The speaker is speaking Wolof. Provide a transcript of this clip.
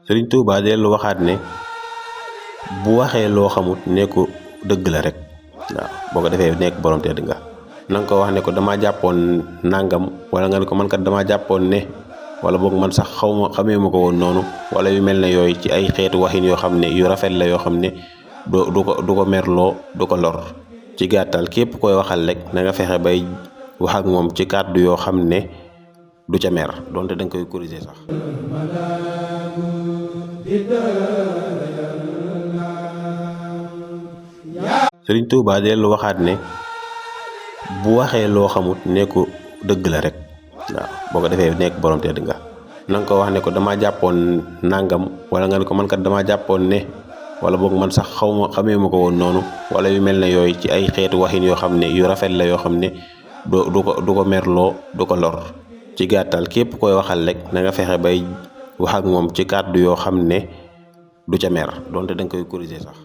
Sëriñ Tuubaa dellu waxaat ne bu waxee loo xamut ne ko dëgg la rek waaw boo ko defee nekk borom tedd nga na nga ko wax ne ko damaa jàppoon nangam wala nga ne ko man kat damaa jàppoon ne wala boog man sax xamee ma ko woon noonu wala yu mel ne yooyu ci ay xeetu waxin yoo xam ne yu rafet la yoo xam ne du ko merloo du ko lor ci gàttal képp koy waxal rek na nga fexe bay wax ak moom ci kàddu yoo xam ne du ca mer donte da nga koy corriger sax. Sëriñ Tuubaa dellu waxaat ne bu waxee loo xamut ne ko dëgg la rek waaw boo ko defee nekk borom tedd nga na nga ko wax ne ko damaa jàppoon nangam wala nga ne ko man kat damaa jàppoon ne wala boog man sax xamee ma ko woon noonu wala yu mel ne yooyu ci ay xeetu waxin yoo xam ne yu rafet la yoo xam ne du ko merloo du ko lor ci gàttal képp koy waxal rek na nga fexe bay wax ak moom ci kàddu yoo xam ne du ca mer donte da nga koy corriger sax.